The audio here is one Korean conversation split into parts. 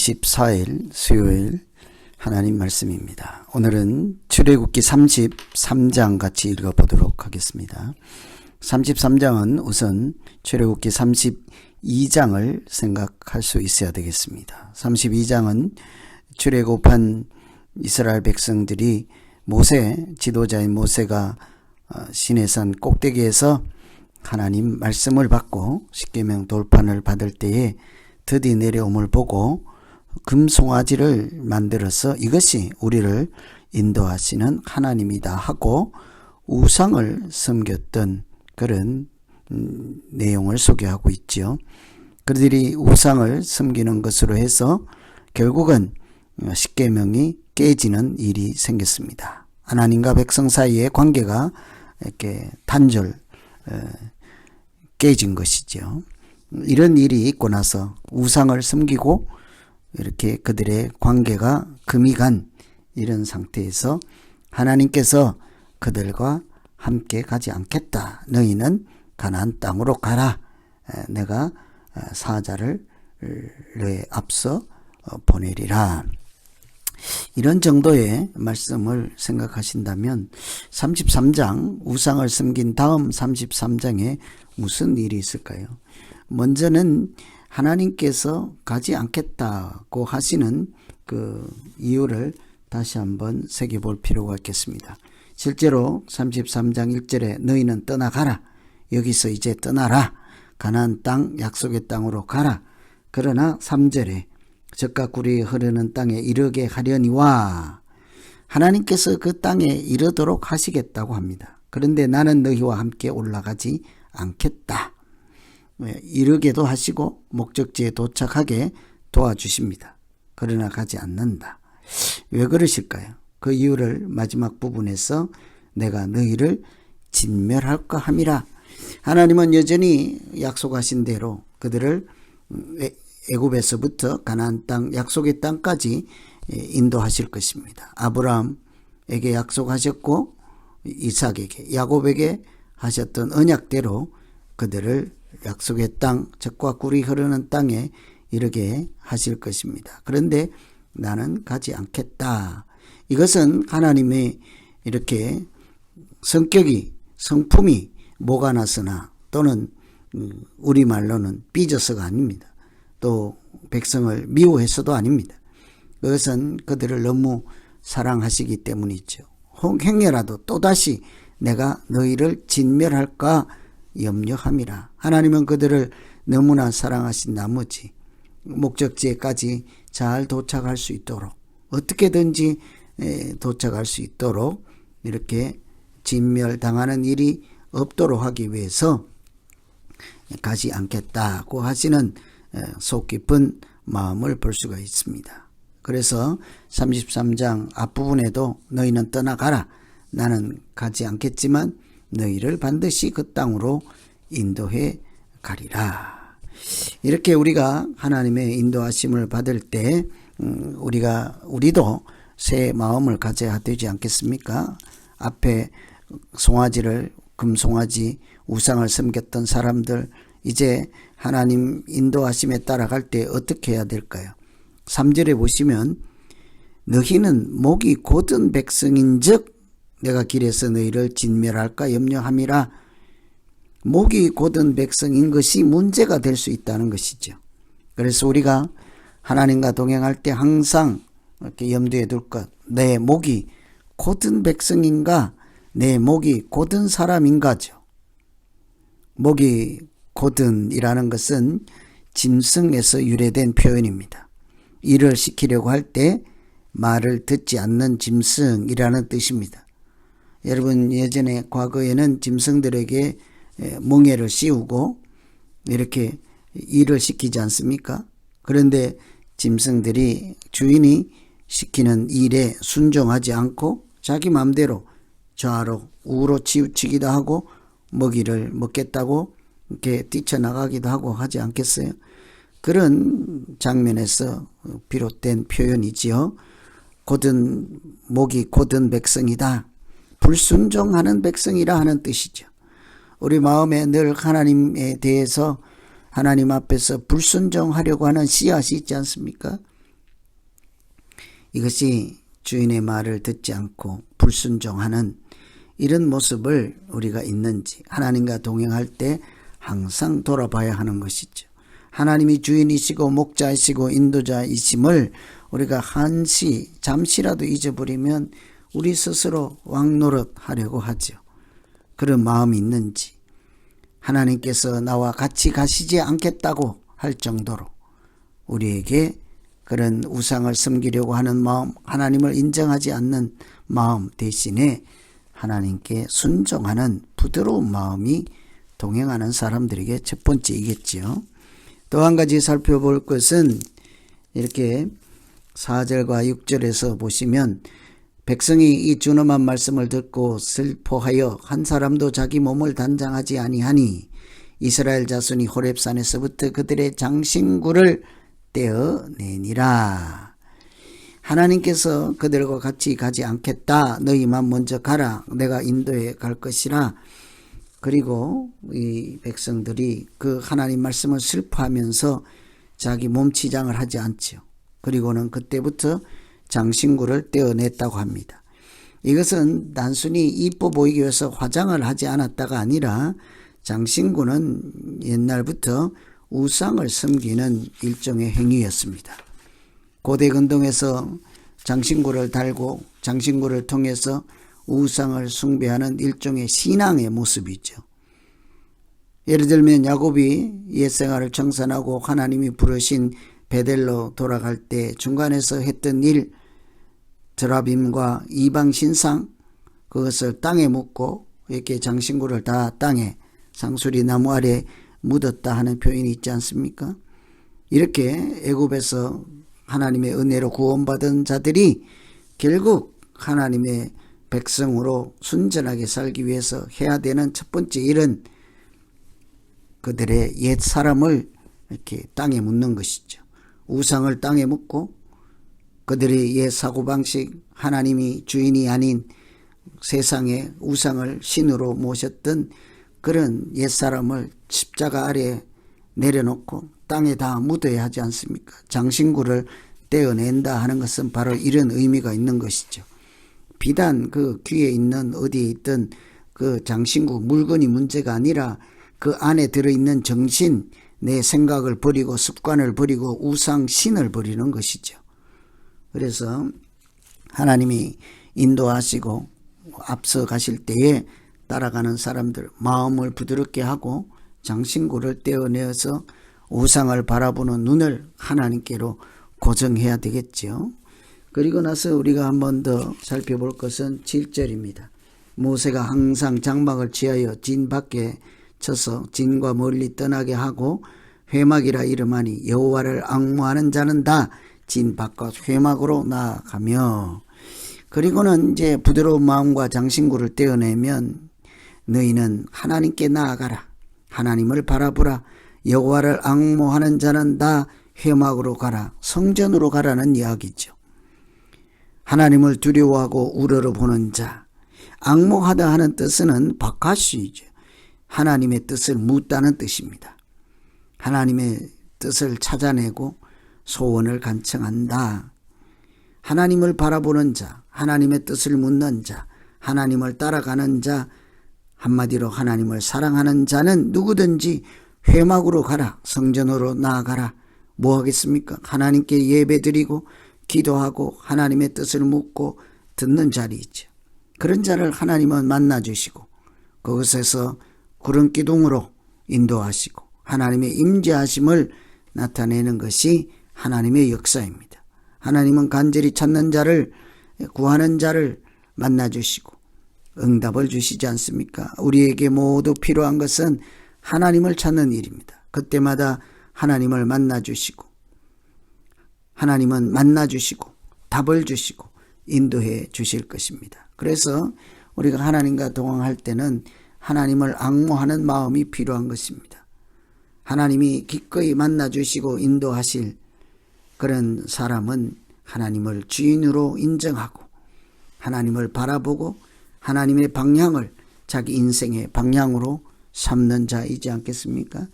24일 수요일 하나님 말씀입니다. 오늘은 출애굽기 33장 같이 읽어보도록 하겠습니다. 33장은 우선 출애굽기 32장을 생각할 수 있어야 되겠습니다. 32장은 출애굽한 이스라엘 백성들이 지도자인 모세가 시내산 꼭대기에서 하나님 말씀을 받고 십계명 돌판을 받을 때에 드디 내려옴을 보고 금송아지를 만들어서 이것이 우리를 인도하시는 하나님이다 하고 우상을 섬겼던 그런 내용을 소개하고 있죠. 그들이 우상을 섬기는 것으로 해서 결국은 십계명이 깨지는 일이 생겼습니다. 하나님과 백성 사이의 관계가 이렇게 깨진 것이죠. 이런 일이 있고 나서 우상을 섬기고 이렇게 그들의 관계가 금이 간 이런 상태에서 하나님께서 그들과 함께 가지 않겠다. 너희는 가나안 땅으로 가라. 내가 사자를 너의 앞서 보내리라. 이런 정도의 말씀을 생각하신다면 33장 우상을 섬긴 다음 33장에 무슨 일이 있을까요? 먼저는 하나님께서 가지 않겠다고 하시는 그 이유를 다시 한번 새겨볼 필요가 있겠습니다. 실제로 33장 1절에 너희는 떠나가라. 여기서 이제 떠나라. 가나안 땅 약속의 땅으로 가라. 그러나 3절에 젖과 꿀이 흐르는 땅에 이르게 하려니와 하나님께서 그 땅에 이르도록 하시겠다고 합니다. 그런데 나는 너희와 함께 올라가지 않겠다. 이르게도 하시고 목적지에 도착하게 도와주십니다. 그러나 가지 않는다. 왜 그러실까요? 그 이유를 마지막 부분에서 내가 너희를 진멸할까 함이라. 하나님은 여전히 약속하신 대로 그들을 애굽에서부터 가나안 땅 약속의 땅까지 인도하실 것입니다. 아브라함에게 약속하셨고 이삭에게 야곱에게 하셨던 언약대로 그들을 약속의 땅 젖과 꿀이 흐르는 땅에 이르게 하실 것입니다. 그런데 나는 가지 않겠다. 이것은 하나님의 이렇게 성품이 뭐가 나서나 또는 우리말로는 삐져서가 아닙니다. 또 백성을 미워해서도 아닙니다. 그것은 그들을 너무 사랑하시기 때문이죠. 혹행여라도 또다시 내가 너희를 진멸할까 염려함이라. 하나님은 그들을 너무나 사랑하신 나머지 목적지에까지 잘 도착할 수 있도록 어떻게든지 도착할 수 있도록 이렇게 진멸당하는 일이 없도록 하기 위해서 가지 않겠다고 하시는 속 깊은 마음을 볼 수가 있습니다. 그래서 33장 앞부분에도 너희는 떠나가라. 나는 가지 않겠지만 너희를 반드시 그 땅으로 인도해 가리라. 이렇게 우리가 하나님의 인도하심을 받을 때 우리도 새 마음을 가져야 되지 않겠습니까? 앞에 금송아지 우상을 섬겼던 사람들 이제 하나님 인도하심에 따라갈 때 어떻게 해야 될까요? 3절에 보시면 너희는 목이 곧은 백성인즉 내가 길에서 너희를 진멸할까 염려함이라. 목이 곧은 백성인 것이 문제가 될 수 있다는 것이죠. 그래서 우리가 하나님과 동행할 때 항상 이렇게 염두에 둘 것, 내 목이 곧은 백성인가, 내 목이 곧은 사람인가죠. 목이 곧은이라는 것은 짐승에서 유래된 표현입니다. 일을 시키려고 할 때 말을 듣지 않는 짐승이라는 뜻입니다. 여러분 예전에 과거에는 짐승들에게 멍에를 씌우고 이렇게 일을 시키지 않습니까? 그런데 짐승들이 주인이 시키는 일에 순종하지 않고 자기 마음대로 좌로 우로 치우치기도 하고 먹이를 먹겠다고 이렇게 뛰쳐나가기도 하고 하지 않겠어요? 그런 장면에서 비롯된 표현이지요. 목이 곧은 백성이다. 불순종하는 백성이라 하는 뜻이죠. 우리 마음에 늘 하나님에 대해서 하나님 앞에서 불순종하려고 하는 씨앗이 있지 않습니까? 이것이 주인의 말을 듣지 않고 불순종하는 이런 모습을 우리가 있는지 하나님과 동행할 때 항상 돌아봐야 하는 것이죠. 하나님이 주인이시고 목자이시고 인도자이심을 우리가 잠시라도 잊어버리면 우리 스스로 왕노릇하려고 하죠. 그런 마음이 있는지, 하나님께서 나와 같이 가시지 않겠다고 할 정도로 우리에게 그런 우상을 섬기려고 하는 마음, 하나님을 인정하지 않는 마음 대신에 하나님께 순종하는 부드러운 마음이 동행하는 사람들에게 첫 번째이겠지요. 또 한 가지 살펴볼 것은 이렇게 4절과 6절에서 보시면 백성이 이 준엄한 말씀을 듣고 슬퍼하여 한 사람도 자기 몸을 단장하지 아니하니 이스라엘 자손이 호렙산에서부터 그들의 장신구를 떼어내니라. 하나님께서 그들과 같이 가지 않겠다. 너희만 먼저 가라. 내가 인도해 갈 것이라. 그리고 이 백성들이 그 하나님 말씀을 슬퍼하면서 자기 몸치장을 하지 않지요. 그리고는 그때부터 장신구를 떼어냈다고 합니다. 이것은 단순히 이뻐 보이기 위해서 화장을 하지 않았다가 아니라 장신구는 옛날부터 우상을 섬기는 일종의 행위였습니다. 고대 근동에서 장신구를 달고 장신구를 통해서 우상을 숭배하는 일종의 신앙의 모습이죠. 예를 들면 야곱이 옛생활을 청산하고 하나님이 부르신 베델로 돌아갈 때 중간에서 했던 일, 드라빔과 이방 신상, 그것을 땅에 묻고 이렇게 장신구를 다 땅에 상수리 나무 아래 묻었다 하는 표현이 있지 않습니까? 이렇게 애굽에서 하나님의 은혜로 구원받은 자들이 결국 하나님의 백성으로 순전하게 살기 위해서 해야 되는 첫 번째 일은 그들의 옛 사람을 이렇게 땅에 묻는 것이죠. 우상을 땅에 묻고 그들의 옛 사고방식, 하나님이 주인이 아닌 세상의 우상을 신으로 모셨던 그런 옛 사람을 십자가 아래에 내려놓고 땅에 다 묻어야 하지 않습니까? 장신구를 떼어낸다 하는 것은 바로 이런 의미가 있는 것이죠. 비단 그 귀에 있는 어디에 있던 그 장신구 물건이 문제가 아니라 그 안에 들어있는 정신, 내 생각을 버리고 습관을 버리고 우상신을 버리는 것이죠. 그래서 하나님이 인도하시고 앞서 가실 때에 따라가는 사람들 마음을 부드럽게 하고 장신구를 떼어내어서 우상을 바라보는 눈을 하나님께로 고정해야 되겠죠. 그리고 나서 우리가 한 번 더 살펴볼 것은 7절입니다. 모세가 항상 장막을 취하여 진 밖에 쳐서 진과 멀리 떠나게 하고 회막이라 이름하니 여호와를 앙모하는 자는 다 진 밖과 회막으로 나아가며, 그리고는 이제 부드러운 마음과 장신구를 떼어내면 너희는 하나님께 나아가라. 하나님을 바라보라. 여호와를 앙모하는 자는 다 회막으로 가라. 성전으로 가라는 이야기죠. 하나님을 두려워하고 우러러보는 자. 앙모하다 하는 뜻은 바카시이죠. 하나님의 뜻을 묻다는 뜻입니다. 하나님의 뜻을 찾아내고 소원을 간청한다. 하나님을 바라보는 자, 하나님의 뜻을 묻는 자, 하나님을 따라가는 자, 한마디로 하나님을 사랑하는 자는 누구든지 회막으로 가라. 성전으로 나아가라. 뭐 하겠습니까? 하나님께 예배드리고 기도하고 하나님의 뜻을 묻고 듣는 자리이죠. 그런 자를 하나님은 만나주시고 그것에서 구름 기둥으로 인도하시고 하나님의 임재하심을 나타내는 것이 하나님의 역사입니다. 하나님은 간절히 찾는 자를, 구하는 자를 만나주시고 응답을 주시지 않습니까? 우리에게 모두 필요한 것은 하나님을 찾는 일입니다. 그때마다 하나님을 만나주시고 하나님은 만나주시고 답을 주시고 인도해 주실 것입니다. 그래서 우리가 하나님과 동행할 때는 하나님을 앙모하는 마음이 필요한 것입니다. 하나님이 기꺼이 만나주시고 인도하실 그런 사람은 하나님을 주인으로 인정하고 하나님을 바라보고 하나님의 방향을 자기 인생의 방향으로 삼는 자이지 않겠습니까?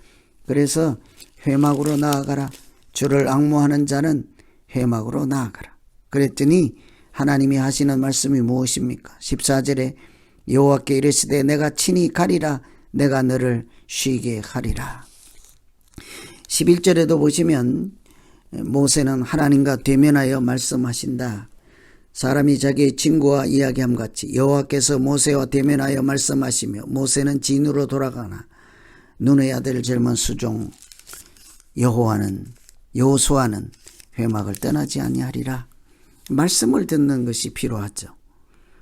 그래서 회막으로 나아가라. 주를 앙모하는 자는 회막으로 나아가라. 그랬더니 하나님이 하시는 말씀이 무엇입니까? 14절에 여호와께 이르시되 내가 친히 가리라 내가 너를 쉬게 하리라. 11절에도 보시면 모세는 하나님과 대면하여 말씀하신다. 사람이 자기의 친구와 이야기함 같이 여호와께서 모세와 대면하여 말씀하시며 모세는 진으로 돌아가나 눈의 아들 젊은 수종 여호수아는 회막을 떠나지 아니하리라. 말씀을 듣는 것이 필요하죠.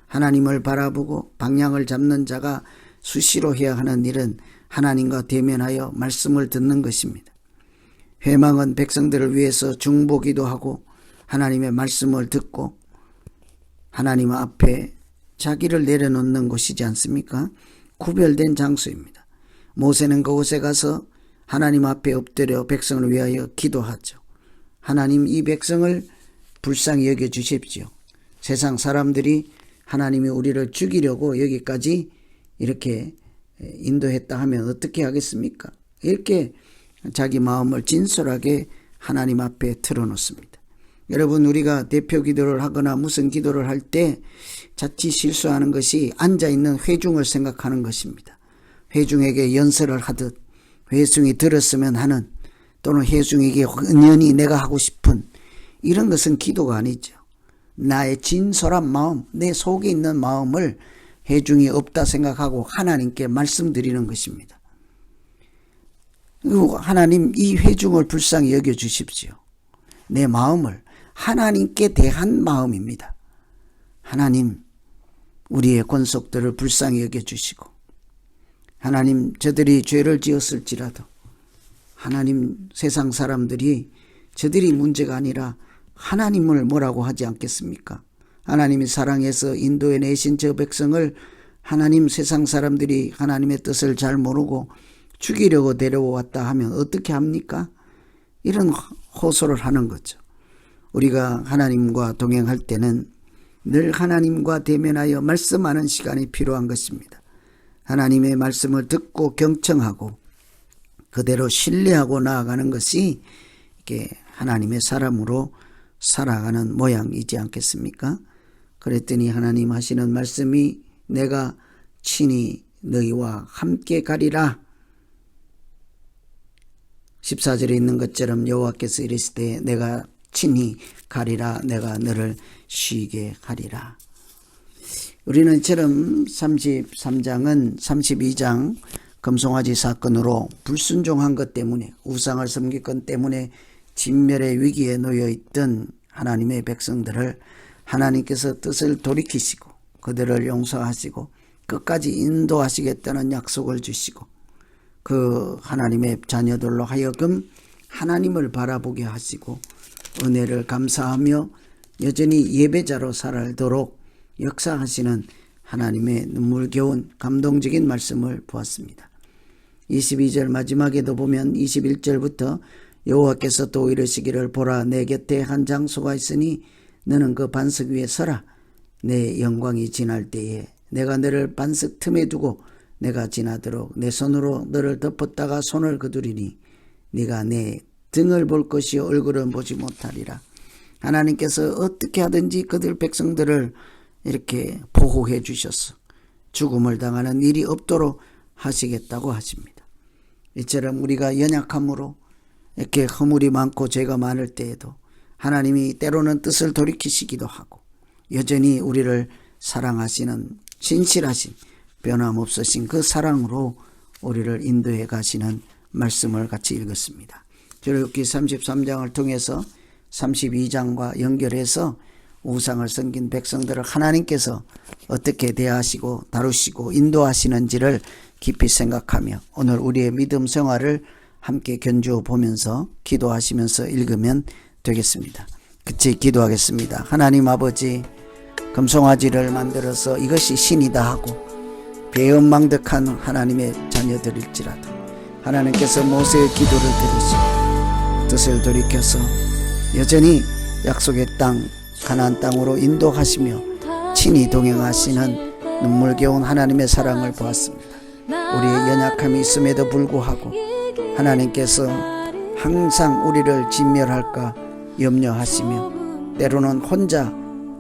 하나님을 바라보고 방향을 잡는 자가 수시로 해야 하는 일은 하나님과 대면하여 말씀을 듣는 것입니다. 회망은 백성들을 위해서 중보기도 하고 하나님의 말씀을 듣고 하나님 앞에 자기를 내려놓는 곳이지 않습니까? 구별된 장소입니다. 모세는 그곳에 가서 하나님 앞에 엎드려 백성을 위하여 기도하죠. 하나님 이 백성을 불쌍히 여겨주십시오. 세상 사람들이 하나님이 우리를 죽이려고 여기까지 이렇게 인도했다 하면 어떻게 하겠습니까? 이렇게 자기 마음을 진솔하게 하나님 앞에 틀어놓습니다. 여러분, 우리가 대표 기도를 하거나 무슨 기도를 할 때 자칫 실수하는 것이 앉아있는 회중을 생각하는 것입니다. 회중에게 연설을 하듯 회중이 들었으면 하는 또는 회중에게 은연히 내가 하고 싶은 이런 것은 기도가 아니죠. 나의 진솔한 마음, 내 속에 있는 마음을 회중이 없다 생각하고 하나님께 말씀드리는 것입니다. 그리고 하나님 이 회중을 불쌍히 여겨주십시오. 내 마음을 하나님께 대한 마음입니다. 하나님 우리의 권속들을 불쌍히 여겨주시고 하나님 저들이 죄를 지었을지라도 하나님 세상 사람들이 저들이 문제가 아니라 하나님을 뭐라고 하지 않겠습니까? 하나님이 사랑해서 인도해 내신 저 백성을 하나님 세상 사람들이 하나님의 뜻을 잘 모르고 죽이려고 데려왔다 하면 어떻게 합니까? 이런 호소를 하는 거죠. 우리가 하나님과 동행할 때는 늘 하나님과 대면하여 말씀하는 시간이 필요한 것입니다. 하나님의 말씀을 듣고 경청하고 그대로 신뢰하고 나아가는 것이 이게 하나님의 사람으로 살아가는 모양이지 않겠습니까? 그랬더니 하나님 하시는 말씀이 내가 친히 너희와 함께 가리라. 14절에 있는 것처럼 여호와께서 이르시되 내가 친히 가리라 내가 너를 쉬게 하리라. 우리는 이처럼 33장은 32장 금송아지 사건으로 불순종한 것 때문에 우상을 섬긴 것 때문에 진멸의 위기에 놓여있던 하나님의 백성들을 하나님께서 뜻을 돌이키시고 그들을 용서하시고 끝까지 인도하시겠다는 약속을 주시고 그 하나님의 자녀들로 하여금 하나님을 바라보게 하시고 은혜를 감사하며 여전히 예배자로 살도록 역사하시는 하나님의 눈물겨운 감동적인 말씀을 보았습니다. 22절 마지막에도 보면 21절부터 여호와께서 또 이르시기를 보라 내 곁에 한 장소가 있으니 너는 그 반석 위에 서라. 내 영광이 지날 때에 내가 너를 반석 틈에 두고 내가 지나도록 내 손으로 너를 덮었다가 손을 거두리니 네가 내 등을 볼 것이 얼굴은 보지 못하리라. 하나님께서 어떻게 하든지 그들 백성들을 이렇게 보호해 주셔서 죽음을 당하는 일이 없도록 하시겠다고 하십니다. 이처럼 우리가 연약함으로 이렇게 허물이 많고 죄가 많을 때에도 하나님이 때로는 뜻을 돌이키시기도 하고 여전히 우리를 사랑하시는 신실하신 변함없으신 그 사랑으로 우리를 인도해 가시는 말씀을 같이 읽었습니다. 출애굽기 33장을 통해서 32장과 연결해서 우상을 섬긴 백성들을 하나님께서 어떻게 대하시고 다루시고 인도하시는지를 깊이 생각하며 오늘 우리의 믿음 생활을 함께 견주어 보면서 기도하시면서 읽으면 되겠습니다. 같이 기도하겠습니다. 하나님 아버지, 금송아지를 만들어서 이것이 신이다 하고 배은망덕한 하나님의 자녀들일지라도 하나님께서 모세의 기도를 들으시고 뜻을 돌이켜서 여전히 약속의 땅 가나안 땅으로 인도하시며 친히 동행하시는 눈물겨운 하나님의 사랑을 보았습니다. 우리의 연약함이 있음에도 불구하고 하나님께서 항상 우리를 진멸할까 염려하시며 때로는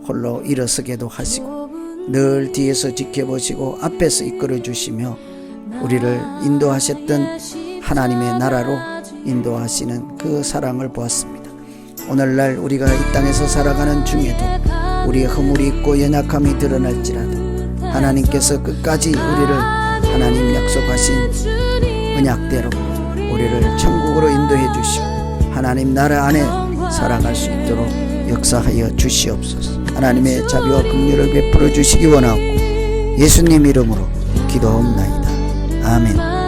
홀로 일어서게도 하시고 늘 뒤에서 지켜보시고 앞에서 이끌어 주시며 우리를 인도하셨던 하나님의 나라로 인도하시는 그 사랑을 보았습니다. 오늘날 우리가 이 땅에서 살아가는 중에도 우리의 허물이 있고 연약함이 드러날지라도 하나님께서 끝까지 우리를 하나님 약속하신 언약대로 우리를 천국으로 인도해 주시고 하나님 나라 안에 살아갈 수 있도록 역사하여 주시옵소서. 하나님의 자비와 긍휼을 베풀어 주시기 원하고 예수님 이름으로 기도하옵나이다. 아멘.